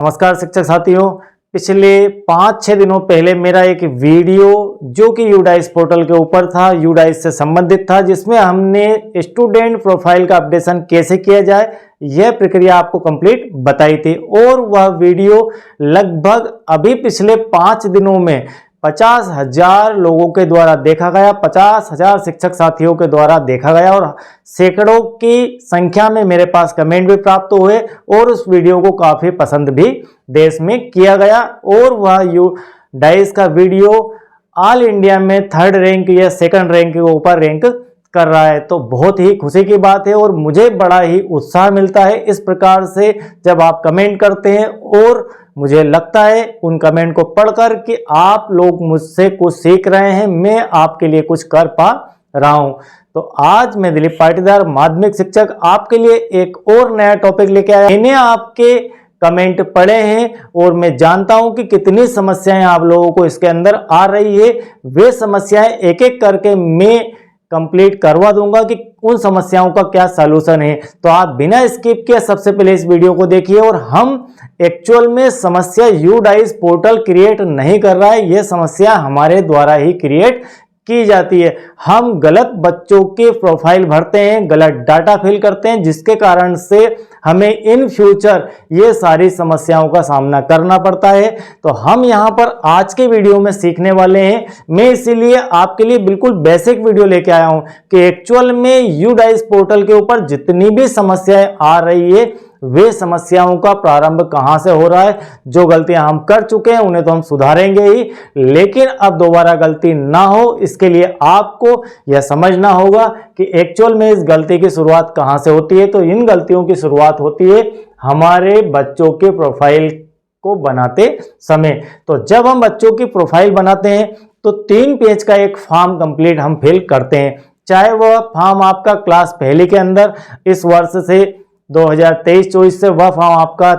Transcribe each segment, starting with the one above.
नमस्कार शिक्षक साथियों, पिछले 5-6 दिनों पहले मेरा एक वीडियो जो कि यूडाइस पोर्टल के ऊपर था, यूडाइस से संबंधित था, जिसमें हमने स्टूडेंट प्रोफाइल का अपडेशन कैसे किया जाए यह प्रक्रिया आपको कंप्लीट बताई थी। और वह वीडियो लगभग अभी पिछले 5 दिनों में 50,000 लोगों के द्वारा देखा गया, 50,000 शिक्षक साथियों के द्वारा देखा गया और सैकड़ों की संख्या में मेरे पास कमेंट भी प्राप्त हुए और उस वीडियो को काफी पसंद भी देश में किया गया। और वह यूडाइस का वीडियो ऑल इंडिया में 3rd रैंक या 2nd रैंक के ऊपर रैंक कर रहा है, तो बहुत ही खुशी की बात है और मुझे बड़ा ही उत्साह मिलता है इस प्रकार से जब आप कमेंट करते हैं। और मुझे लगता है उन कमेंट को पढ़कर कि आप लोग मुझसे कुछ सीख रहे हैं, मैं आपके लिए कुछ कर पा रहा हूं। तो आज मैं दिलीप पाटीदार माध्यमिक शिक्षक आपके लिए एक और नया टॉपिक लेके आया। मैंने आपके कमेंट पढ़े हैं और मैं जानता हूं कि कितनी समस्याएं आप लोगों को इसके अंदर आ रही है। वे समस्याएं एक एक करके मैं कंप्लीट करवा दूंगा कि उन समस्याओं का क्या सलूशन है। तो आप बिना स्किप किए सबसे पहले इस वीडियो को देखिए। और हम एक्चुअल में समस्या यूडाइस पोर्टल क्रिएट नहीं कर रहा है, यह समस्या हमारे द्वारा ही क्रिएट की जाती है। हम गलत बच्चों के प्रोफाइल भरते हैं, गलत डाटा फिल करते हैं, जिसके कारण से हमें इन फ्यूचर ये सारी समस्याओं का सामना करना पड़ता है। तो हम यहाँ पर आज के वीडियो में सीखने वाले हैं। मैं इसीलिए आपके लिए बिल्कुल बेसिक वीडियो लेके आया हूँ कि एक्चुअल में यूडाइस पोर्टल के ऊपर जितनी भी समस्याएं आ रही है वे समस्याओं का प्रारंभ कहां से हो रहा है। जो गलतियां हम कर चुके हैं उन्हें तो हम सुधारेंगे ही, लेकिन अब दोबारा गलती ना हो इसके लिए आपको यह समझना होगा कि एक्चुअल में इस गलती की शुरुआत कहां से होती है। तो इन गलतियों की शुरुआत होती है हमारे बच्चों के प्रोफाइल को बनाते समय। तो जब हम बच्चों की प्रोफाइल बनाते हैं तो 3 पेज का एक फॉर्म कंप्लीट हम फिल करते हैं, चाहे वह फॉर्म आपका क्लास पहले के अंदर इस वर्ष से 2023-24 से वह फॉर्म आपका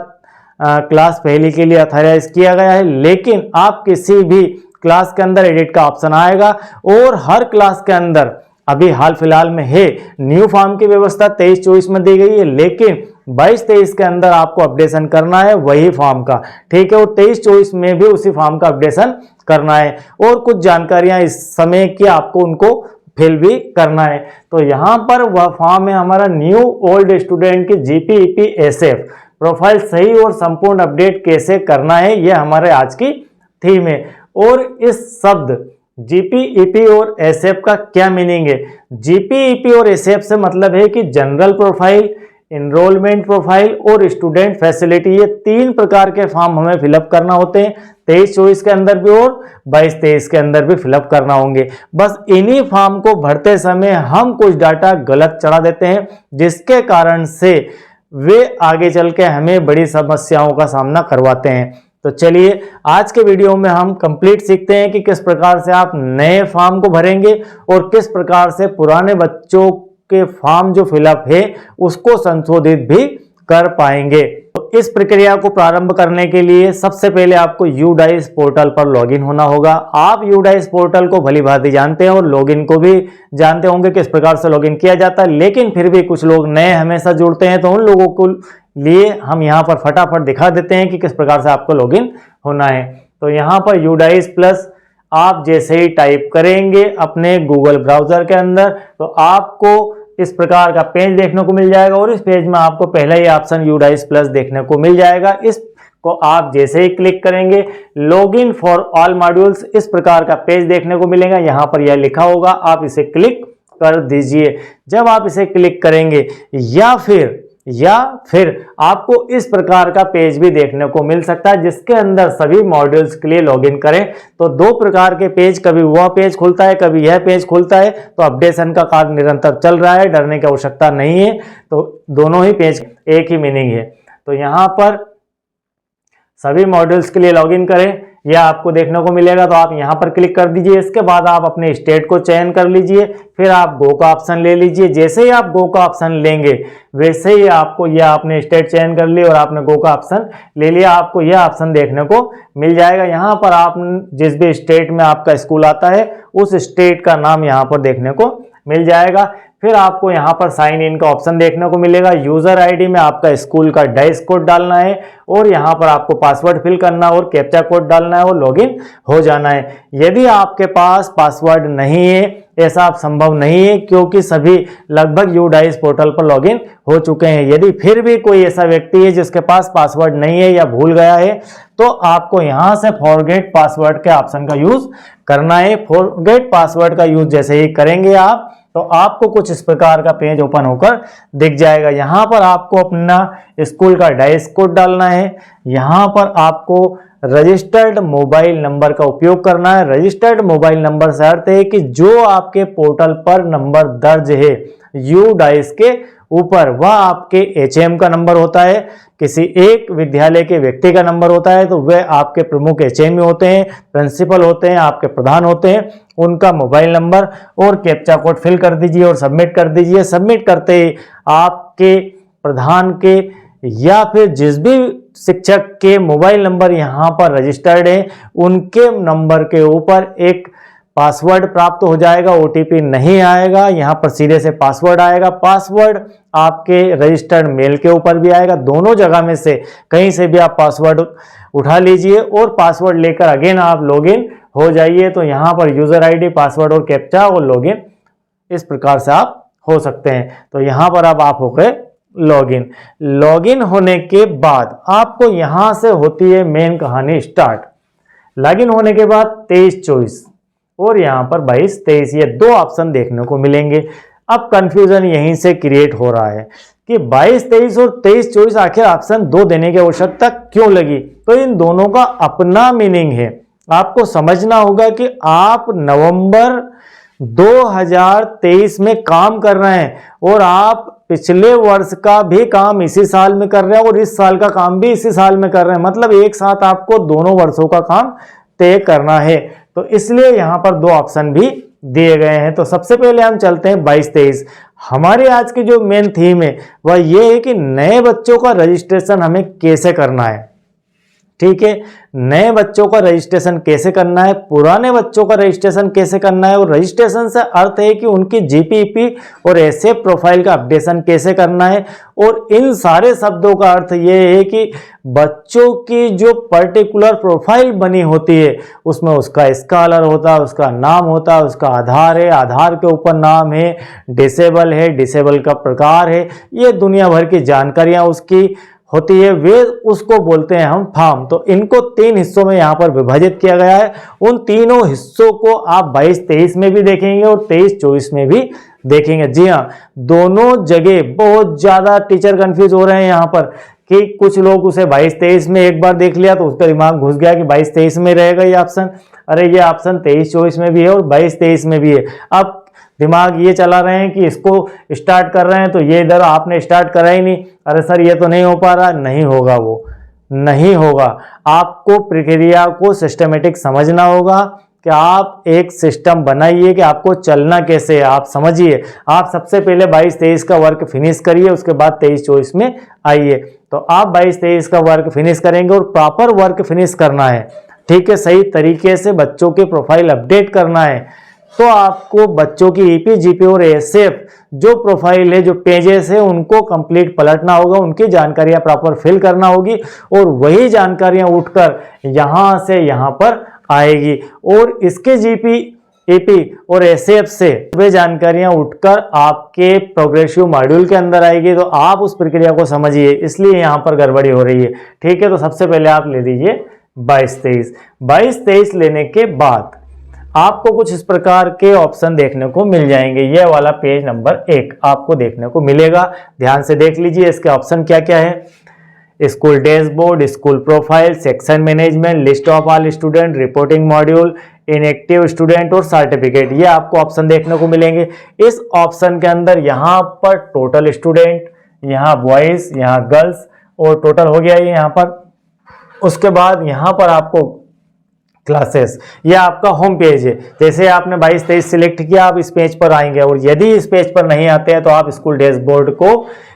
क्लास पहली के लिए ऑथराइज किया गया है, लेकिन आप किसी भी क्लास के अंदर एडिट का ऑप्शन आएगा और हर क्लास के अंदर अभी हाल फिलहाल में है न्यू फॉर्म की व्यवस्था 23-24 में दी गई है, लेकिन 22-23 के अंदर आपको अपडेशन करना है वही फॉर्म का, ठीक है। और 23-24 में भी उसी फॉर्म का अपडेशन करना है और कुछ जानकारियां इस समय की आपको उनको फिल भी करना है। तो यहां पर वह फॉर्म है हमारा न्यू ओल्ड स्टूडेंट की जीपी एसएफ प्रोफाइल सही और संपूर्ण अपडेट कैसे करना है, यह हमारे आज की थीम है। और इस शब्द जीपी और एसएफ का क्या मीनिंग है? जीपी और एसएफ से मतलब है कि जनरल प्रोफाइल, एनरोलमेंट प्रोफाइल और स्टूडेंट फैसिलिटी, ये 3 प्रकार के फॉर्म हमें फिलअप करना होते हैं 23-24 के अंदर भी और 22-23 के अंदर भी फिलअप करना होंगे। बस इन्हीं फॉर्म को भरते समय हम कुछ डाटा गलत चढ़ा देते हैं, जिसके कारण से वे आगे चल के हमें बड़ी समस्याओं का सामना करवाते हैं। तो चलिए आज के वीडियो में हम कंप्लीट सीखते हैं कि किस प्रकार से आप नए फॉर्म को भरेंगे और किस प्रकार से पुराने बच्चों के फॉर्म जो फिलअप है उसको संशोधित भी कर पाएंगे। तो इस प्रक्रिया को प्रारंभ करने के लिए सबसे पहले आपको यूडाइस पोर्टल पर लॉगिन होना होगा। आप यूडाइस पोर्टल को भली भांति जानते हैं और लॉगिन को भी जानते होंगे किस प्रकार से लॉगिन किया जाता है, लेकिन फिर भी कुछ लोग नए हमेशा जुड़ते हैं, तो उन लोगों को लिए हम यहाँ पर फटाफट दिखा देते हैं कि किस प्रकार से आपको लॉगिन होना है। तो यहाँ पर यूडाइस प्लस आप जैसे ही टाइप करेंगे अपने गूगल ब्राउजर के अंदर तो आपको इस प्रकार का पेज देखने को मिल जाएगा और इस पेज में आपको पहला ही ऑप्शन यूडाइस प्लस देखने को मिल जाएगा। इसको आप जैसे ही क्लिक करेंगे लॉगिन फॉर ऑल मॉड्यूल्स इस प्रकार का पेज देखने को मिलेगा। यहाँ पर यह लिखा होगा, आप इसे क्लिक कर दीजिए। जब आप इसे क्लिक करेंगे या फिर आपको इस प्रकार का पेज भी देखने को मिल सकता है जिसके अंदर सभी मॉड्यूल्स के लिए लॉगिन करें तो 2 प्रकार के पेज, कभी वह पेज खुलता है कभी यह पेज खुलता है। तो अपडेशन का कार्य निरंतर चल रहा है, डरने की आवश्यकता नहीं है। तो दोनों ही पेज एक ही मीनिंग है। तो यहाँ पर सभी मॉड्यूल्स के लिए लॉगिन करें यह आपको देखने को मिलेगा, तो आप यहाँ पर क्लिक कर दीजिए। इसके बाद आप अपने स्टेट को चयन कर लीजिए, फिर आप गो का ऑप्शन ले लीजिए। जैसे ही आप गो का ऑप्शन लेंगे वैसे ही आपको यह आपने स्टेट चयन कर ली और आपने गो का ऑप्शन ले लिया, आपको यह ऑप्शन देखने को मिल जाएगा। यहाँ पर आप जिस भी स्टेट में आपका स्कूल आता है उस स्टेट का नाम यहाँ पर देखने को मिल जाएगा। फिर आपको यहाँ पर साइन इन का ऑप्शन देखने को मिलेगा। यूजर आईडी में आपका स्कूल का डाइस कोड डालना है और यहाँ पर आपको पासवर्ड फिल करना और कैप्चा कोड डालना है और लॉगिन हो जाना है। यदि आपके पास पासवर्ड नहीं है, ऐसा आप संभव नहीं है क्योंकि सभी लगभग यूडाइस पोर्टल पर लॉगिन हो चुके हैं। यदि फिर भी कोई ऐसा व्यक्ति है जिसके पास पासवर्ड नहीं है या भूल गया है तो आपको यहाँ से फॉरगेट पासवर्ड के ऑप्शन का यूज करना है। फॉरगेट पासवर्ड का यूज जैसे ही करेंगे आप तो आपको कुछ इस प्रकार का पेज ओपन होकर दिख जाएगा। यहाँ पर आपको अपना स्कूल का डाइस कोड डालना है। यहाँ पर आपको रजिस्टर्ड मोबाइल नंबर का उपयोग करना है। रजिस्टर्ड मोबाइल नंबर से अर्थ है कि जो आपके पोर्टल पर नंबर दर्ज है यूडाइस के ऊपर वह आपके एचएम का नंबर होता है, किसी एक विद्यालय के व्यक्ति का नंबर होता है तो वह आपके प्रमुख एचएम होते हैं, प्रिंसिपल होते हैं, आपके प्रधान होते हैं, उनका मोबाइल नंबर और कैप्चा कोड फिल कर दीजिए और सबमिट कर दीजिए। सबमिट करते ही आपके प्रधान के या फिर जिस भी शिक्षक के मोबाइल नंबर यहाँ पर रजिस्टर्ड है उनके नंबर के ऊपर एक पासवर्ड प्राप्त हो जाएगा। ओटीपी नहीं आएगा, यहाँ पर सीधे से पासवर्ड आएगा। पासवर्ड आपके रजिस्टर्ड मेल के ऊपर भी आएगा। दोनों जगह में से कहीं से भी आप पासवर्ड उठा लीजिए और पासवर्ड लेकर अगेन आप लॉगिन हो जाइए। तो यहाँ पर यूजर आईडी, पासवर्ड और कैप्चा और लॉगिन इस प्रकार से आप हो सकते हैं। तो यहाँ पर अब आप हो गए लॉगिन। लॉगिन होने के बाद आपको यहाँ से होती है मेन कहानी स्टार्ट। लॉगिन होने के बाद 23-24 और यहाँ पर 22-23 ये दो ऑप्शन देखने को मिलेंगे। अब कंफ्यूजन यहीं से क्रिएट हो रहा है कि 22-23 और 23-24 आखिर ऑप्शन दो देने की आवश्यकता क्यों लगी। तो इन दोनों का अपना मीनिंग है। आपको समझना होगा कि आप नवंबर 2023 में काम कर रहे हैं और आप पिछले वर्ष का भी काम इसी साल में कर रहे हैं और इस साल का काम भी इसी साल में कर रहे हैं। मतलब एक साथ आपको दोनों वर्षों का काम तय करना है। तो इसलिए यहाँ पर दो ऑप्शन भी दिए गए हैं। तो सबसे पहले हम चलते हैं 22-23। हमारे आज की जो मेन थीम है वह ये है कि नए बच्चों का रजिस्ट्रेशन हमें कैसे करना है। ठीक है, नए बच्चों का रजिस्ट्रेशन कैसे करना है, पुराने बच्चों का रजिस्ट्रेशन कैसे करना है और रजिस्ट्रेशन से अर्थ है कि उनकी जीपीपी और एसएफ प्रोफाइल का अपडेशन कैसे करना है। और इन सारे शब्दों का अर्थ ये है कि बच्चों की जो पर्टिकुलर प्रोफाइल बनी होती है उसमें उसका स्कॉलर होता है, उसका नाम होता है, उसका आधार है, आधार के ऊपर नाम है, डिसेबल है, डिसेबल का प्रकार है, ये दुनिया भर की जानकारियां उसकी होती है, वे उसको बोलते हैं हम फॉर्म। तो इनको 3 हिस्सों में यहाँ पर विभाजित किया गया है। उन तीनों हिस्सों को आप 22-23 में भी देखेंगे और 23-24 में भी देखेंगे। जी हाँ, दोनों जगह बहुत ज्यादा टीचर कंफ्यूज हो रहे हैं यहाँ पर कि कुछ लोग उसे 22-23 में एक बार देख लिया तो उसका दिमाग घुस गया कि 22-23 में रहेगा ये ऑप्शन। अरे ये ऑप्शन 23-24 में भी है और 22-23 में भी है। अब दिमाग ये चला रहे हैं कि इसको स्टार्ट कर रहे हैं तो ये इधर आपने स्टार्ट करा ही नहीं। अरे सर ये तो नहीं हो पा रहा। नहीं होगा, वो नहीं होगा। आपको प्रक्रिया को सिस्टमेटिक समझना होगा कि आप एक सिस्टम बनाइए कि आपको चलना कैसे है। आप समझिए, आप सबसे पहले 22-23 का वर्क फिनिश करिए, उसके बाद 23-24 में आइए। तो आप 22-23 का वर्क फिनिश करेंगे और प्रॉपर वर्क फिनिश करना है। ठीक है, सही तरीके से बच्चों के प्रोफाइल अपडेट करना है। तो आपको बच्चों की ईपी, जीपी और एसएफ जो प्रोफाइल है, जो पेजेस है, उनको कंप्लीट पलटना होगा, उनकी जानकारियां प्रॉपर फिल करना होगी और वही जानकारियां उठकर यहां से यहां पर आएगी और इसके जीपी, ईपी और एसएफ से वे जानकारियां उठकर आपके प्रोग्रेसिव मॉड्यूल के अंदर आएगी। तो आप उस प्रक्रिया को समझिए, इसलिए यहां पर गड़बड़ी हो रही है। ठीक है, तो सबसे पहले आप ले लीजिए 22-23। 22-23 लेने के बाद आपको कुछ इस प्रकार के ऑप्शन देखने को मिल जाएंगे। ये वाला पेज नंबर 1 आपको देखने को मिलेगा। ध्यान से देख लीजिए इसके ऑप्शन क्या क्या है। School dashboard, school profile, section management, list of all student, reporting module, inactive student और सर्टिफिकेट, ये आपको ऑप्शन देखने को मिलेंगे। इस ऑप्शन के अंदर यहाँ पर टोटल स्टूडेंट, यहाँ बॉयज, यहाँ गर्ल्स और टोटल हो गया ये यहाँ पर। उसके बाद यहाँ पर आपको क्लासेस, ये आपका होम पेज है। जैसे आपने 22-23 सिलेक्ट किया, आप इस पेज पर आएंगे और यदि इस पेज पर नहीं आते हैं तो आप स्कूल डैशबोर्ड को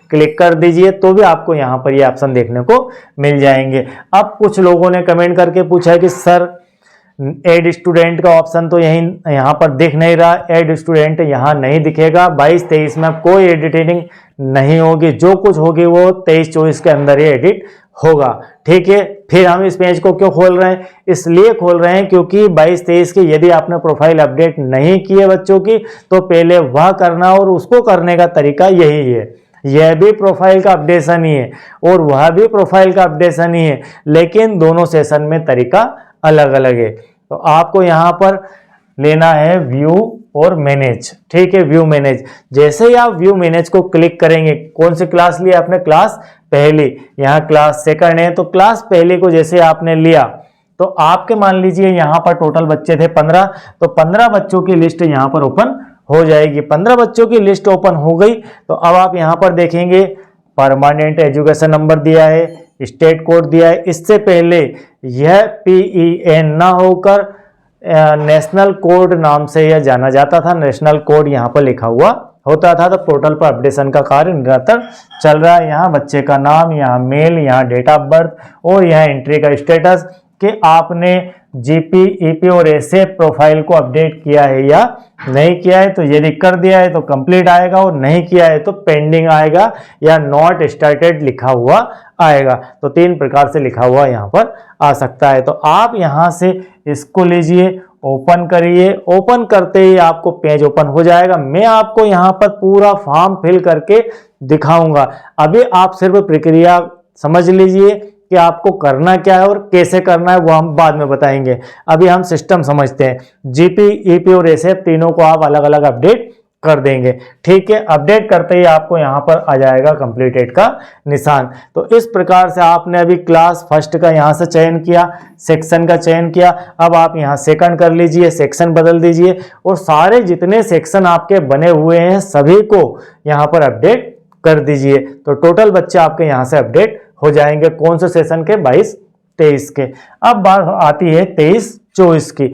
क्लिक कर दीजिए तो भी आपको यहाँ पर ये ऑप्शन देखने को मिल जाएंगे। अब कुछ लोगों ने कमेंट करके पूछा है कि सर ऐड स्टूडेंट का ऑप्शन तो यहाँ पर दिख नहीं रहा, ऐड स्टूडेंट यहाँ नहीं दिखेगा। 22-23 में कोई एडिटिंग नहीं होगी, जो कुछ होगी वो 23-24 के अंदर ही एडिट होगा। ठीक है, फिर हम इस पेज को क्यों खोल रहे हैं? इसलिए खोल रहे हैं क्योंकि 22-23 की यदि आपने प्रोफाइल अपडेट नहीं की है बच्चों की, तो पहले वह करना, और उसको करने का तरीका यही है। यह भी प्रोफाइल का अपडेशन ही है और वह भी प्रोफाइल का अपडेशन ही है, लेकिन दोनों सेशन में तरीका अलग अलग है। तो आपको यहाँ पर लेना है व्यू और मैनेज। ठीक है, व्यू मैनेज। जैसे ही आप व्यू मैनेज को क्लिक करेंगे, कौन सी क्लास लिया आपने? क्लास पहली। यहाँ क्लास सेकंड है, तो क्लास पहली को जैसे आपने लिया तो आपके मान लीजिए यहाँ पर टोटल बच्चे थे 15, तो 15 बच्चों की लिस्ट यहाँ पर ओपन हो जाएगी। 15 बच्चों की लिस्ट ओपन हो गई तो अब आप यहाँ पर देखेंगे परमानेंट एजुकेशन नंबर दिया है, स्टेट कोड दिया है। इससे पहले यह PEN ना होकर नेशनल कोड नाम से यह जाना जाता था। नेशनल कोड यहाँ पर लिखा हुआ होता था। तो पोर्टल पर अपडेशन का कार्य निरंतर चल रहा है। यहाँ बच्चे का नाम, यहाँ मेल, यहाँ डेट ऑफ बर्थ और यहाँ एंट्री का स्टेटस कि आपने GP, EP और SA प्रोफाइल को अपडेट किया है या नहीं किया है। तो यदि कर दिया है तो कंप्लीट आएगा और नहीं किया है तो पेंडिंग आएगा या नॉट स्टार्टेड लिखा हुआ आएगा। तो 3 प्रकार से लिखा हुआ यहाँ पर आ सकता है। तो आप यहाँ से इसको लीजिए, ओपन करिए। ओपन करते ही आपको पेज ओपन हो जाएगा। मैं आपको यहाँ पर पूरा फॉर्म फिल करके दिखाऊंगा। अभी आप सिर्फ प्रक्रिया समझ लीजिए कि आपको करना क्या है और कैसे करना है, वो हम बाद में बताएंगे। अभी हम सिस्टम समझते हैं। GP, EP और SA तीनों को आप अलग अलग अपडेट कर देंगे। ठीक है, अपडेट करते ही आपको यहाँ पर आ जाएगा कंप्लीटेड का निशान। तो इस प्रकार से आपने अभी क्लास फर्स्ट का यहाँ से चयन किया, सेक्शन का चयन किया। अब आप यहाँ सेकंड कर लीजिए, सेक्शन बदल दीजिए और सारे जितने सेक्शन आपके बने हुए हैं सभी को यहाँ पर अपडेट कर दीजिए। तो टोटल बच्चे आपके यहाँ से अपडेट हो जाएंगे। कौन से सेशन के? 22-23 के। अब बात आती है 23-24 की।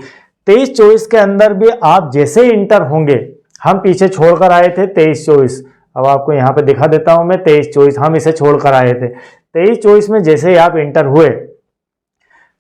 23-24 के अंदर भी आप जैसे इंटर होंगे, हम पीछे छोड़कर आए थे 23-24, अब आपको यहाँ पे दिखा देता हूं मैं 23-24, हम इसे छोड़कर आए थे। 23-24 में जैसे ही आप इंटर हुए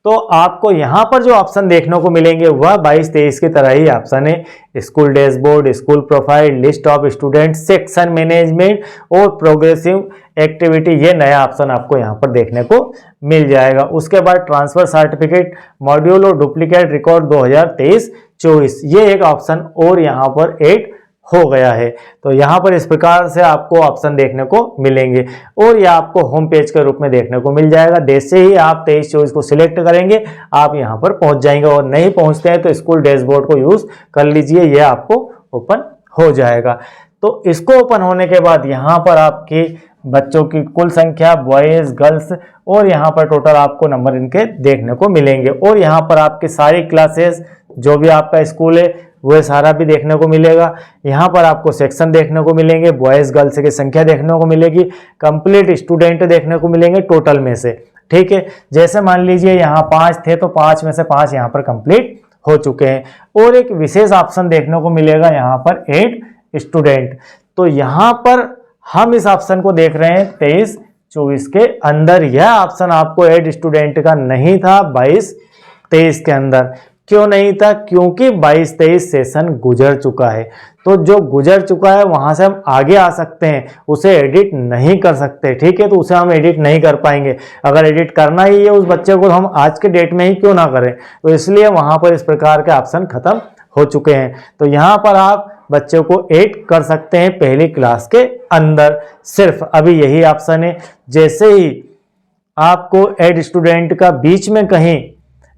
तो आपको यहाँ पर जो ऑप्शन देखने को मिलेंगे वह 22-23 की तरह ही ऑप्शन है। School dashboard, school profile, list of student, section management और प्रोग्रेसिव एक्टिविटी, ये नया ऑप्शन आपको यहाँ पर देखने को मिल जाएगा। उसके बाद ट्रांसफर सर्टिफिकेट, मॉड्यूल और डुप्लीकेट रिकॉर्ड 2023-24, ये एक ऑप्शन और यहाँ पर ऐड हो गया है। तो यहाँ पर इस प्रकार से आपको ऑप्शन देखने को मिलेंगे और यह आपको होम पेज के रूप में देखने को मिल जाएगा। जैसे ही आप 23-24 को सिलेक्ट करेंगे आप यहाँ पर पहुंच जाएंगे, और नहीं पहुंचते हैं तो स्कूल डैशबोर्ड को यूज कर लीजिए, यह आपको ओपन हो जाएगा। तो इसको ओपन होने के बाद यहाँ पर आपकी बच्चों की कुल संख्या, बॉयज, गर्ल्स और यहाँ पर टोटल आपको नंबर इनके देखने को मिलेंगे। और यहाँ पर आपकी सारी क्लासेस, जो भी आपका स्कूल है वह सारा भी देखने को मिलेगा। यहाँ पर आपको सेक्शन देखने को मिलेंगे, बॉयज गर्ल्स की संख्या देखने को मिलेगी, कंप्लीट स्टूडेंट देखने को मिलेंगे टोटल में से। ठीक है, जैसे मान लीजिए यहाँ 5 थे तो 5 में से 5 यहाँ पर कंप्लीट हो चुके हैं। और एक विशेष ऑप्शन देखने को मिलेगा यहाँ पर ऐड स्टूडेंट। तो यहाँ पर हम इस ऑप्शन को देख रहे हैं 23-24 के अंदर। यह ऑप्शन आपको ऐड स्टूडेंट का नहीं था 22-23 के अंदर। क्यों नहीं था? क्योंकि 22-23 सेशन गुजर चुका है। तो जो गुजर चुका है वहां से हम आगे आ सकते हैं, उसे एडिट नहीं कर सकते। ठीक है, तो उसे हम एडिट नहीं कर पाएंगे। अगर एडिट करना ही है उस बच्चे को तो हम आज के डेट में ही क्यों ना करें। तो इसलिए वहां पर इस प्रकार के ऑप्शन खत्म हो चुके हैं। तो यहाँ पर आप बच्चों को ऐड कर सकते हैं पहली क्लास के अंदर, सिर्फ अभी यही ऑप्शन है। जैसे ही आपको ऐड स्टूडेंट का बीच में कहीं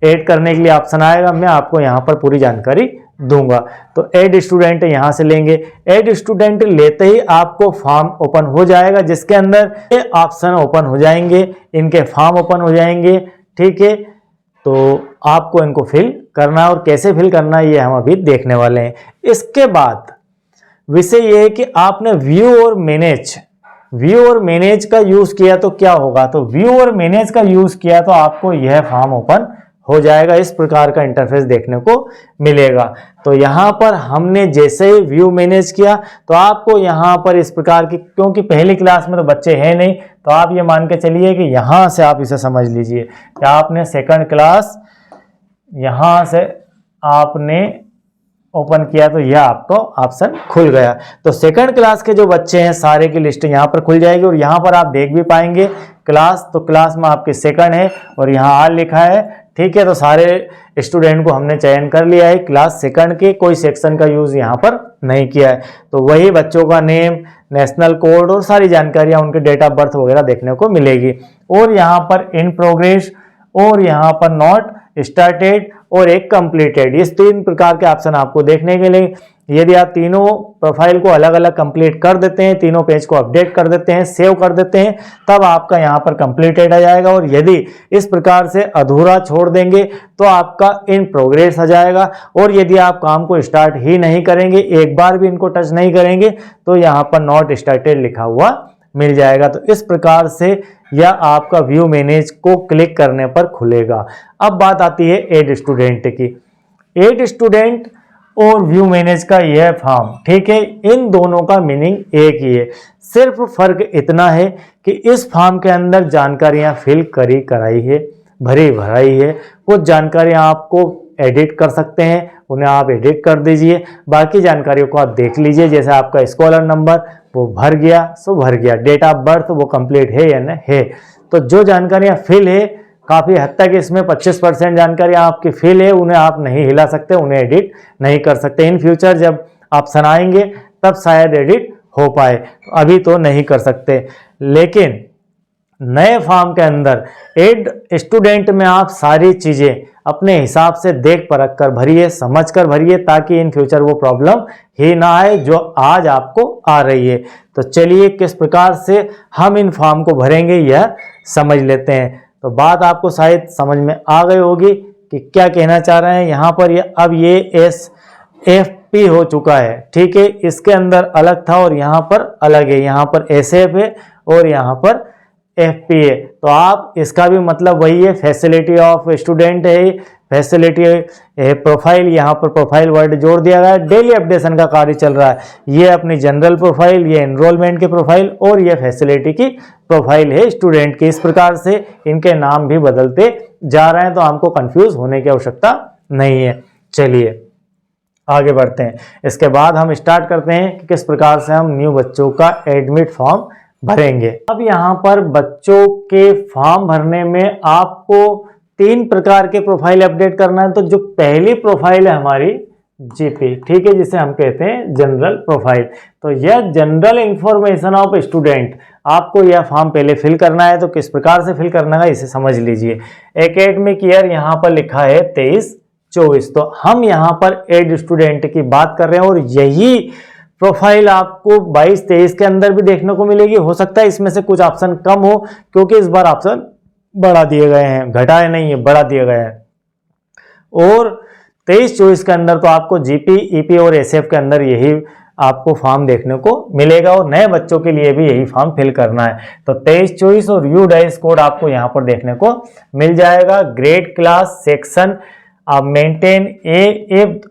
ऐड करने के लिए ऑप्शन आएगा, मैं आपको यहाँ पर पूरी जानकारी दूंगा। तो ऐड स्टूडेंट यहाँ से लेंगे। ऐड स्टूडेंट लेते ही आपको फॉर्म ओपन हो जाएगा, जिसके अंदर ये ऑप्शन ओपन हो जाएंगे, इनके फॉर्म ओपन हो जाएंगे। ठीक है, तो आपको इनको फिल करना है और कैसे फिल करना है ये हम अभी देखने वाले हैं। इसके बाद विषय ये है कि आपने व्यू और मैनेज का यूज किया तो क्या होगा। तो व्यू और मैनेज का यूज किया तो आपको यह फॉर्म ओपन हो जाएगा, इस प्रकार का इंटरफेस देखने को मिलेगा। तो यहाँ पर हमने जैसे ही व्यू मैनेज किया तो आपको यहाँ पर इस प्रकार की, क्योंकि पहली क्लास में तो बच्चे हैं नहीं, तो आप ये मान के चलिए कि यहाँ से आप इसे समझ लीजिए कि आपने सेकंड क्लास यहाँ से आपने ओपन किया तो यह आपको ऑप्शन खुल गया। तो सेकंड क्लास के जो बच्चे हैं सारे की लिस्ट यहाँ पर खुल जाएगी और यहाँ पर आप देख भी पाएंगे क्लास, तो क्लास में आपके सेकंड है और यहाँ आल लिखा है। ठीक है, तो सारे स्टूडेंट को हमने चयन कर लिया है क्लास सेकंड के, कोई सेक्शन का यूज यहाँ पर नहीं किया है। तो वही बच्चों का नेम, नेशनल कोड और सारी जानकारियां, उनके डेट ऑफ बर्थ वगैरह देखने को मिलेगी। और यहाँ पर इन प्रोग्रेस और यहाँ पर नॉट स्टार्टेड और एक कंप्लीटेड, इस 3 प्रकार के ऑप्शन आपको देखने के लिए। यदि आप तीनों प्रोफाइल को अलग अलग कंप्लीट कर देते हैं, तीनों पेज को अपडेट कर देते हैं, सेव कर देते हैं, तब आपका यहाँ पर कंप्लीटेड आ जाएगा। और यदि इस प्रकार से अधूरा छोड़ देंगे तो आपका इन प्रोग्रेस आ जाएगा। और यदि आप काम को स्टार्ट ही नहीं करेंगे, एक बार भी इनको टच नहीं करेंगे, तो यहाँ पर नॉट स्टार्टेड लिखा हुआ मिल जाएगा। तो इस प्रकार से यह आपका व्यू मैनेज को क्लिक करने पर खुलेगा। अब बात आती है एड स्टूडेंट की। एड स्टूडेंट और व्यू मैनेज का यह फॉर्म, ठीक है, इन दोनों का मीनिंग एक ही है। सिर्फ फर्क इतना है कि इस फॉर्म के अंदर जानकारियां फिल करी कराई है, भरी भराई है। कुछ जानकारियां आपको एडिट कर सकते हैं, उन्हें आप एडिट कर दीजिए। बाकी जानकारियों को आप देख लीजिए, जैसे आपका स्कॉलर नंबर वो भर गया सो भर गया, डेट ऑफ बर्थ वो कंप्लीट है या नहीं है। तो जो जानकारियां फिल है, काफ़ी हद तक इसमें 25% जानकारियां आपकी फिल है, उन्हें आप नहीं हिला सकते, उन्हें एडिट नहीं कर सकते। इन फ्यूचर जब ऑप्शन आएंगे तब शायद एडिट हो पाए, अभी तो नहीं कर सकते। लेकिन नए फॉर्म के अंदर एड स्टूडेंट में आप सारी चीज़ें अपने हिसाब से देख परख कर भरिए, समझ कर भरिए, ताकि इन फ्यूचर वो प्रॉब्लम ही ना आए जो आज आपको आ रही है। तो चलिए किस प्रकार से हम इन फॉर्म को भरेंगे यह समझ लेते हैं। तो बात आपको शायद समझ में आ गई होगी कि क्या कहना चाह रहे हैं यहाँ पर। अब ये SFP हो चुका है, ठीक है, इसके अंदर अलग था और यहाँ पर अलग है। यहाँ पर SF है और यहाँ पर FP है। तो आप इसका भी मतलब वही है, फैसिलिटी ऑफ स्टूडेंट है, फैसिलिटी प्रोफाइल, यहाँ पर प्रोफाइल वर्ड जोड़ दिया गया है। डेली अपडेशन का कार्य चल रहा है। ये अपनी जनरल प्रोफाइल, ये एनरोलमेंट की प्रोफाइल और ये फैसिलिटी की प्रोफाइल है स्टूडेंट की। इस प्रकार से इनके नाम भी बदलते जा रहे हैं, तो हमको कंफ्यूज होने की आवश्यकता नहीं है। चलिए आगे बढ़ते हैं। इसके बाद हम स्टार्ट करते हैं कि किस प्रकार से हम न्यू बच्चों का एडमिट फॉर्म भरेंगे। अब यहाँ पर बच्चों के फॉर्म भरने में आपको 3 प्रकार के प्रोफाइल अपडेट करना है। तो जो पहली प्रोफाइल है हमारी GP, ठीक है, जिसे हम कहते हैं जनरल प्रोफाइल। तो यह जनरल इंफॉर्मेशन ऑफ स्टूडेंट, आपको यह फॉर्म पहले फिल करना है। तो किस प्रकार से फिल करना है इसे समझ लीजिए। एकेडमिक ईयर यहाँ पर लिखा है 23-24, तो हम यहाँ पर एड स्टूडेंट की बात कर रहे हैं और यही प्रोफाइल आपको 22-23 के अंदर भी देखने को मिलेगी। हो सकता है इसमें से कुछ ऑप्शन कम हो, क्योंकि इस बार ऑप्शन बढ़ा दिए गए हैं, घटाए नहीं है, बढ़ा दिए गए हैं। और 23-24 के अंदर तो आपको GP, EP और SF के अंदर यही आपको फॉर्म देखने को मिलेगा और नए बच्चों के लिए भी यही फॉर्म फिल करना है। तो 23-24 और UDICE कोड आपको यहाँ पर देखने को मिल जाएगा। ग्रेड, क्लास, सेक्शन आप maintain if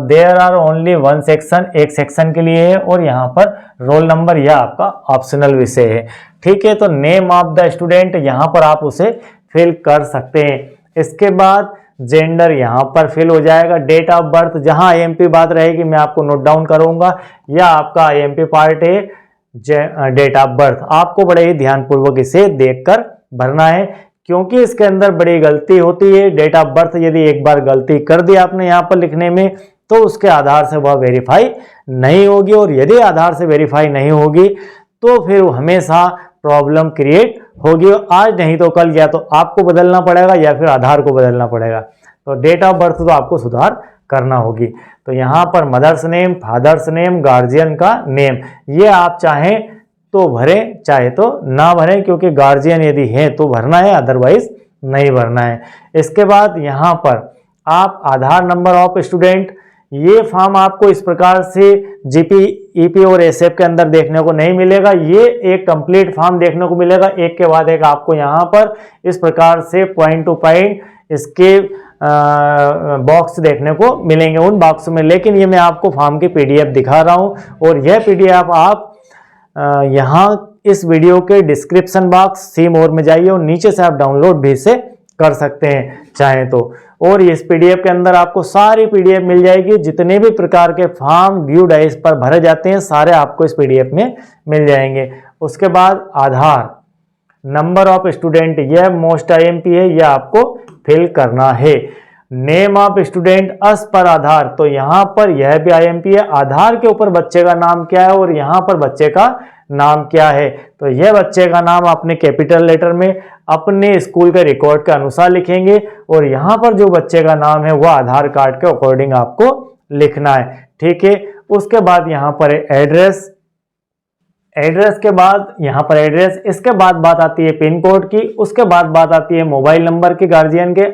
there are only 1 section, एक सेक्शन के लिए है। और यहाँ पर रोल नंबर यह आपका ऑप्शनल विषय है, ठीक है। तो नेम ऑफ द स्टूडेंट यहाँ पर आप उसे फिल कर सकते हैं। इसके बाद जेंडर यहाँ पर फिल हो जाएगा। डेट ऑफ बर्थ, जहाँ IMP बात रहेगी मैं आपको नोट डाउन करूंगा, या आपका IMP पार्ट है डेट ऑफ बर्थ। आपको बड़े ही ध्यानपूर्वक इसे देखकर भरना है, क्योंकि इसके अंदर बड़ी गलती होती है। डेट ऑफ बर्थ यदि एक बार गलती कर दी आपने यहाँ पर लिखने में, तो उसके आधार से वह वेरीफाई नहीं होगी। और यदि आधार से वेरीफाई नहीं होगी तो फिर हमेशा प्रॉब्लम क्रिएट होगी। आज नहीं तो कल या तो आपको बदलना पड़ेगा या फिर आधार को बदलना पड़ेगा। तो डेट ऑफ बर्थ तो आपको सुधार करना होगी। तो यहाँ पर mother's name, father's name, guardian का नेम, ये आप चाहें तो भरें, चाहे तो ना भरें, क्योंकि गार्जियन यदि है तो भरना है, अदरवाइज नहीं भरना है। इसके बाद यहाँ पर आप आधार नंबर ऑफ स्टूडेंट, ये फॉर्म आपको इस प्रकार से GP, EP और SF के अंदर देखने को नहीं मिलेगा। ये एक कंप्लीट फॉर्म देखने को मिलेगा, एक के बाद एक आपको यहाँ पर इस प्रकार से पॉइंट टू पॉइंट इसके बॉक्स देखने को मिलेंगे उन बॉक्स में। लेकिन ये मैं आपको फॉर्म की PDF दिखा रहा हूँ, और यह PDF आप यहाँ इस वीडियो के डिस्क्रिप्शन बॉक्स सी मोर में जाइए और नीचे से आप डाउनलोड भी से कर सकते हैं चाहें तो। और इस पीडीएफ के अंदर आपको सारी पीडीएफ मिल जाएगी, जितने भी प्रकार के फॉर्म UDICE पर भरे जाते हैं सारे आपको इस पीडीएफ में मिल जाएंगे। उसके बाद आधार नंबर ऑफ स्टूडेंट, यह मोस्ट IMP है, यह आपको फिल करना है। नेम ऑफ स्टूडेंट अस पर आधार, तो यहाँ पर यह भी IMP है, आधार के ऊपर बच्चे का नाम क्या है और यहाँ पर बच्चे का नाम क्या है। तो यह बच्चे का नाम अपने कैपिटल लेटर में अपने स्कूल के रिकॉर्ड के अनुसार लिखेंगे और यहाँ पर जो बच्चे का नाम है वह आधार कार्ड के अकॉर्डिंग आपको लिखना है, ठीक है। उसके बाद यहाँ पर एड्रेस, एड्रेस के बाद यहाँ पर एड्रेस, इसके बाद बात आती है पिन कोड की, उसके बाद बात आती है मोबाइल नंबर की गार्जियन के,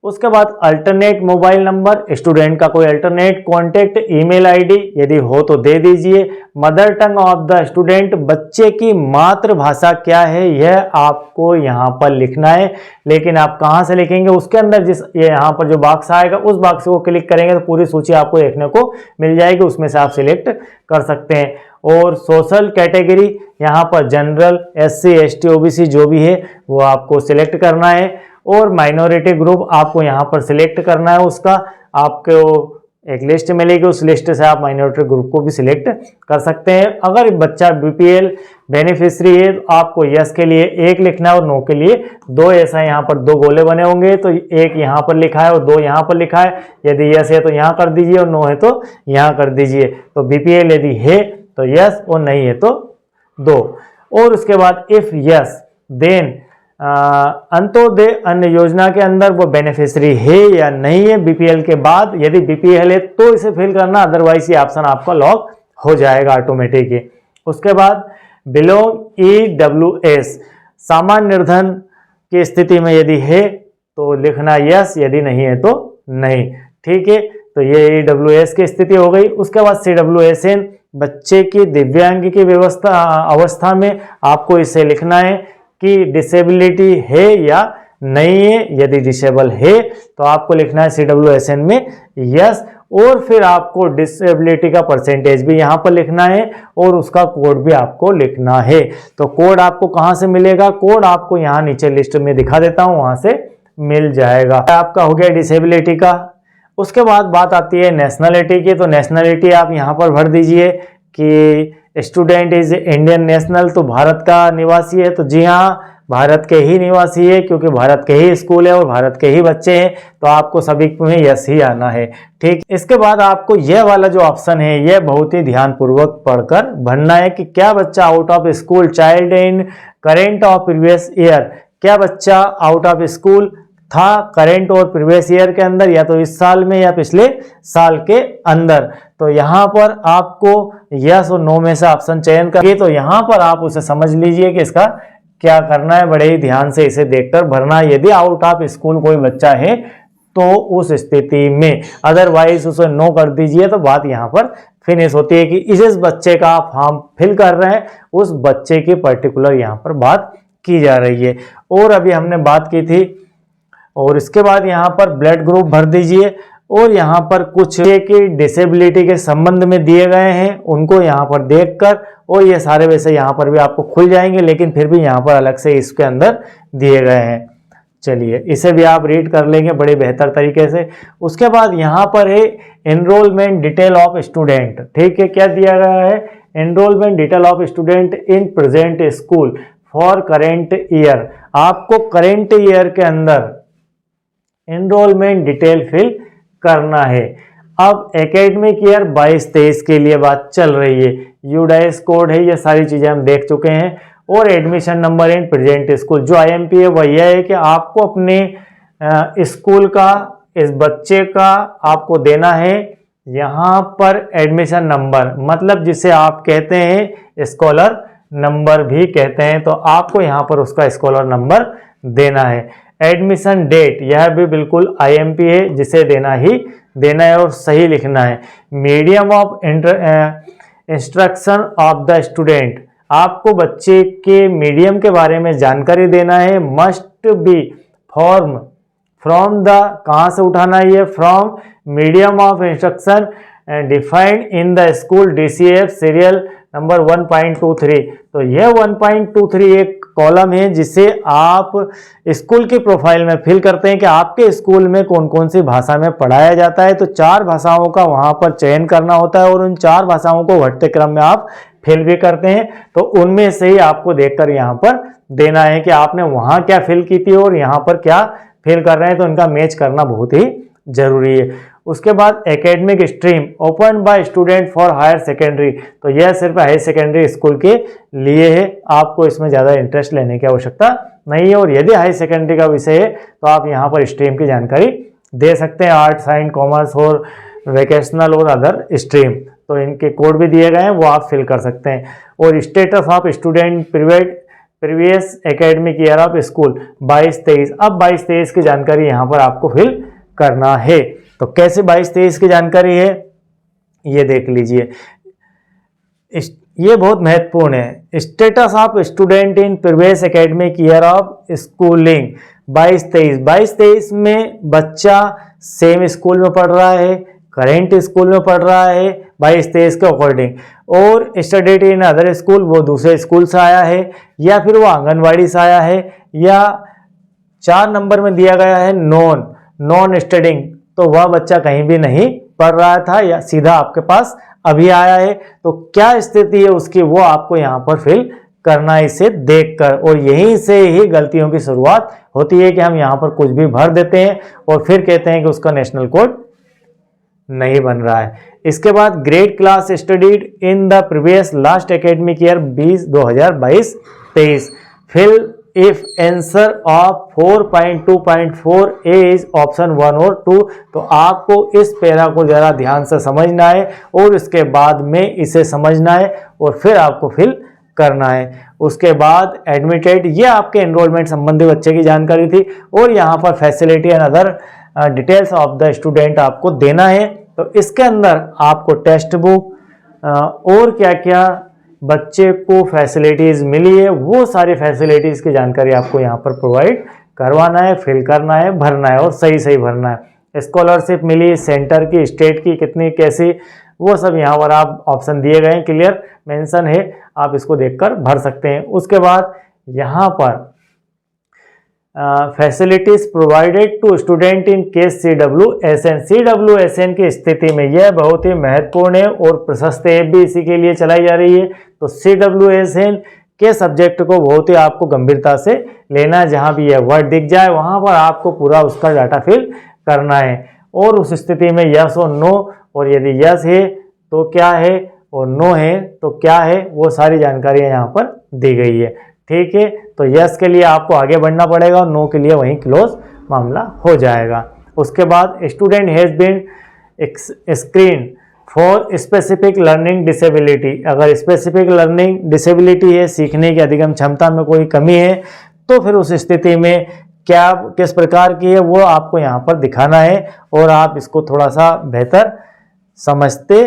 उसके बाद अल्टरनेट मोबाइल नंबर, स्टूडेंट का कोई अल्टरनेट कॉन्टेक्ट, ईमेल आईडी यदि हो तो दे दीजिए। Mother tongue of the student, बच्चे की मातृभाषा क्या है यह आपको यहाँ पर लिखना है, लेकिन आप कहाँ से लिखेंगे उसके अंदर जिस ये यहाँ पर जो बॉक्स आएगा उस बॉक्स को क्लिक करेंगे तो पूरी सूची आपको देखने को मिल जाएगी, उसमें से आप सिलेक्ट कर सकते हैं। और सोशल कैटेगरी यहाँ पर जनरल, SC ST OBC जो भी है वो आपको सिलेक्ट करना है। और माइनॉरिटी ग्रुप आपको यहाँ पर सिलेक्ट करना है, उसका आपको एक लिस्ट मिलेगी, उस लिस्ट से आप माइनॉरिटी ग्रुप को भी सिलेक्ट कर सकते हैं। अगर बच्चा BPL बेनिफिशियरी है तो आपको यस के लिए 1 लिखना है और नो के लिए 2, ऐसा यहाँ पर 2 गोले बने होंगे, तो 1 यहाँ पर लिखा है और 2 यहाँ पर लिखा है। यदि यस है तो यहाँ कर दीजिए और नो है तो यहाँ कर दीजिए। तो BPL यदि है तो यस और नहीं है तो 2। और उसके बाद इफ यस देन अंत्योदय अन्न योजना के अंदर वो बेनिफिशियरी है या नहीं है BPL के बाद, यदि BPL है तो इसे फिल करना, अदरवाइज ये ऑप्शन आपका लॉक हो जाएगा ऑटोमेटिक ही। उसके बाद बिलोंग EWS, सामान्य निर्धन की स्थिति में यदि है तो लिखना यस, यदि नहीं है तो नहीं, ठीक है। तो ये EWS की स्थिति हो गई। उसके बाद CWSN, बच्चे की दिव्यांग की अवस्था में आपको इसे लिखना है कि डिसेबिलिटी है या नहीं है। यदि डिसेबल है तो आपको लिखना है CWSN में यस, और फिर आपको डिसेबिलिटी का परसेंटेज भी यहाँ पर लिखना है और उसका कोड भी आपको लिखना है। तो कोड आपको कहाँ से मिलेगा, कोड आपको यहाँ नीचे लिस्ट में दिखा देता हूँ, वहाँ से मिल जाएगा। आपका हो गया डिसेबिलिटी का। उसके बाद बात आती है नेशनलिटी की, तो नेशनलिटी आप यहाँ पर भर दीजिए कि स्टूडेंट इज इंडियन नेशनल, तो भारत का निवासी है। तो जी हाँ, भारत के ही निवासी है, क्योंकि भारत के ही स्कूल है और भारत के ही बच्चे हैं, तो आपको सभी में यस ही आना है, ठीक। इसके बाद आपको यह वाला जो ऑप्शन है यह बहुत ही ध्यानपूर्वक पढ़कर भरना है कि क्या बच्चा out of school child in current और प्रीवियस ईयर, क्या बच्चा आउट ऑफ स्कूल था करेंट और प्रीवियस ईयर के अंदर, या तो इस साल में या पिछले साल के अंदर। तो यहाँ पर आपको यस और नो में से ऑप्शन चयन करके, तो यहाँ पर आप उसे समझ लीजिए कि इसका क्या करना है, बड़े ही ध्यान से इसे देखकर भरना है। यदि आउट ऑफ स्कूल कोई बच्चा है तो उस स्थिति में, अदरवाइज उसे नो कर दीजिए। तो बात यहाँ पर फिनिश होती है कि जिस बच्चे का आप फॉर्म फिल कर रहे हैं उस बच्चे की पर्टिकुलर यहाँ पर बात की जा रही है। और अभी हमने बात की थी, और इसके बाद यहाँ पर ब्लड ग्रुप भर दीजिए, और यहाँ पर कुछ की डिसेबिलिटी के संबंध में दिए गए हैं उनको यहाँ पर देखकर, और ये सारे वैसे यहाँ पर भी आपको खुल जाएंगे, लेकिन फिर भी यहाँ पर अलग से इसके अंदर दिए गए हैं। चलिए इसे भी आप रीड कर लेंगे बड़े बेहतर तरीके से। उसके बाद यहाँ पर है एनरोलमेंट डिटेल ऑफ स्टूडेंट, ठीक है। क्या दिया गया है, enrolment detail of student in present school for current year. आपको करेंट ईयर के अंदर एनरोलमेंट डिटेल फिल करना है। अब एकेडमिक ईयर 22-23 के लिए बात चल रही है, UDICE कोड है, ये सारी चीजें हम देख चुके हैं। और admission number in present school, जो IMP है वह यह है कि आपको अपने स्कूल का, इस बच्चे का आपको देना है यहाँ पर एडमिशन नंबर, मतलब जिसे आप कहते हैं स्कॉलर नंबर भी कहते हैं, तो आपको यहाँ पर उसका स्कॉलर नंबर देना है। एडमिशन डेट, यह भी बिल्कुल IMP है, जिसे देना ही देना है और सही लिखना है। Medium of instruction of the student, आपको बच्चे के मीडियम के बारे में जानकारी देना है। Must be form from the, कहाँ से उठाना है ये, from medium of instruction defined in the school DCF serial number 1.23। तो यह 1.23 एक कॉलम है जिसे आप स्कूल की प्रोफाइल में फिल करते हैं कि आपके स्कूल में कौन कौन सी भाषा में पढ़ाया जाता है। तो 4 भाषाओं का वहां पर चयन करना होता है और उन 4 भाषाओं को घटते क्रम में आप फिल भी करते हैं। तो उनमें से ही आपको देखकर यहाँ पर देना है कि आपने वहां क्या फिल की थी और यहाँ पर क्या फिल कर रहे हैं। तो इनका मैच करना बहुत ही जरूरी है। उसके बाद academic stream open by student for higher secondary, तो यह सिर्फ हायर सेकेंडरी स्कूल के लिए है, आपको इसमें ज़्यादा इंटरेस्ट लेने की आवश्यकता नहीं है। और यदि हायर सेकेंडरी का विषय है तो आप यहाँ पर स्ट्रीम की जानकारी दे सकते हैं, आर्ट, साइंस, कॉमर्स और वोकेशनल और अदर स्ट्रीम। तो इनके कोड भी दिए गए हैं, वो आप फिल कर सकते हैं। और status of student previous academic year of school 22-23, अब 22-23 की जानकारी यहाँ पर आपको फिल करना है। तो कैसे 22-23 की जानकारी है ये देख लीजिए, ये बहुत महत्वपूर्ण है। Status of student in previous academic year of schooling 22-23, 22-23 में बच्चा सेम स्कूल में पढ़ रहा है, करेंट स्कूल में पढ़ रहा है 22-23 के अकॉर्डिंग, और स्टडीड इन अदर स्कूल, वो दूसरे स्कूल से आया है या फिर वो आंगनवाड़ी से आया है, या 4 नंबर में दिया गया है नॉन स्टडिंग, तो वह बच्चा कहीं भी नहीं पढ़ रहा था या सीधा आपके पास अभी आया है। तो क्या स्थिति है उसकी वो आपको यहाँ पर फिल करना है इसे देखकर। और यहीं से ही गलतियों की शुरुआत होती है कि हम यहाँ पर कुछ भी भर देते हैं और फिर कहते हैं कि उसका नेशनल कोड नहीं बन रहा है। इसके बाद grade class studied in the previous last academic year 2022-23 fill if answer of 4.2.4 A is option 1 और 2। तो आपको इस पैरा को जरा ध्यान से समझना है और इसके बाद में इसे समझना है और फिर आपको फिल करना है। उसके बाद एडमिटेड, ये आपके एनरोलमेंट संबंधी बच्चे की जानकारी थी, और यहाँ पर facility and other details of the student आपको देना है। तो इसके अंदर आपको टेक्स्ट बुक और क्या क्या बच्चे को फैसिलिटीज मिली है वो सारी फैसिलिटीज की जानकारी आपको यहाँ पर प्रोवाइड करवाना है, फिल करना है, भरना है और सही सही भरना है। स्कॉलरशिप मिली सेंटर की, स्टेट की कितनी कैसी, वो सब यहाँ पर आप ऑप्शन दिए गए हैं, क्लियर मेंशन है, आप इसको देखकर भर सकते हैं। उसके बाद यहाँ पर facilities provided to student in case CWSN, CWSN की स्थिति में यह बहुत ही महत्वपूर्ण है और प्रशस्त ऐप भी इसी के लिए चलाई जा रही है। तो CWSN के सब्जेक्ट को बहुत ही आपको गंभीरता से लेना है। जहां भी यह वर्ड दिख जाए वहां पर आपको पूरा उसका डाटा फिल करना है, और उस स्थिति में यस और नो, और यदि यस है तो क्या है और नो है तो क्या है, वो सारी जानकारियां यहाँ पर दी गई है। ठीक है, तो यस के लिए आपको आगे बढ़ना पड़ेगा और नो के लिए वहीं क्लोज मामला हो जाएगा। उसके बाद student has been screen for specific learning disability, अगर स्पेसिफिक लर्निंग डिसेबिलिटी है, सीखने की अधिगम क्षमता में कोई कमी है, तो फिर उस स्थिति में क्या किस प्रकार की है वो आपको यहाँ पर दिखाना है और आप इसको थोड़ा सा बेहतर समझते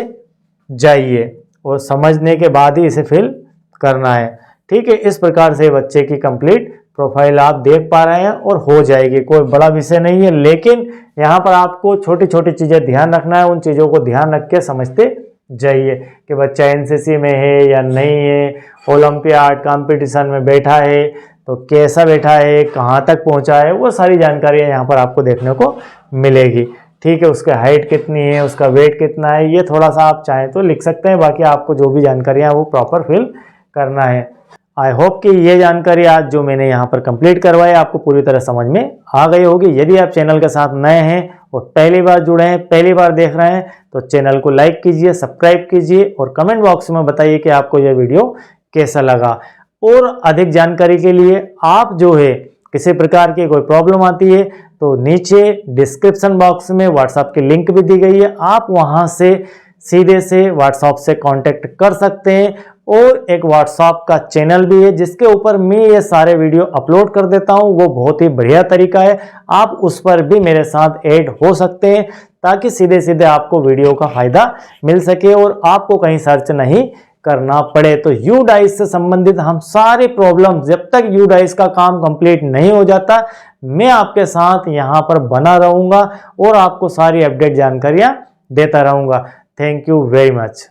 जाइए और समझने के बाद ही इसे फिल करना है। ठीक है, इस प्रकार से बच्चे की कंप्लीट प्रोफाइल आप देख पा रहे हैं और हो जाएगी। कोई बड़ा विषय नहीं है, लेकिन यहाँ पर आपको छोटी छोटी चीज़ें ध्यान रखना है, उन चीज़ों को ध्यान रख के समझते जाइए कि बच्चा एनसीसी में है या नहीं है, ओलंपियाड कंपटीशन में बैठा है तो कैसा बैठा है, कहाँ तक पहुँचा है, वो सारी जानकारियाँ यहाँ पर आपको देखने को मिलेगी। ठीक है, उसका हाइट कितनी है, उसका वेट कितना है, ये थोड़ा सा आप चाहें तो लिख सकते हैं, बाकी आपको जो भी जानकारियाँ वो प्रॉपर फिल करना है। आई होप कि ये जानकारी आज जो मैंने यहाँ पर कंप्लीट करवाई आपको पूरी तरह समझ में आ गई होगी। यदि आप चैनल के साथ नए हैं और पहली बार जुड़े हैं, पहली बार देख रहे हैं, तो चैनल को लाइक कीजिए, सब्सक्राइब कीजिए और कमेंट बॉक्स में बताइए कि आपको यह वीडियो कैसा लगा। और अधिक जानकारी के लिए आप जो है किसी प्रकार की कोई प्रॉब्लम आती है तो नीचे डिस्क्रिप्शन बॉक्स में व्हाट्सएप की लिंक भी दी गई है, आप वहां से सीधे से व्हाट्सएप से कांटेक्ट कर सकते हैं। और एक व्हाट्सएप का चैनल भी है जिसके ऊपर मैं ये सारे वीडियो अपलोड कर देता हूं, वो बहुत ही बढ़िया तरीका है, आप उस पर भी मेरे साथ ऐड हो सकते हैं ताकि सीधे सीधे आपको वीडियो का फायदा मिल सके और आपको कहीं सर्च नहीं करना पड़े। तो यूडाइस से संबंधित हम सारे प्रॉब्लम, जब तक यूडाइस का काम कंप्लीट नहीं हो जाता, मैं आपके साथ यहाँ पर बना रहूँगा और आपको सारी अपडेट जानकारियाँ देता रहूँगा। Thank you very much.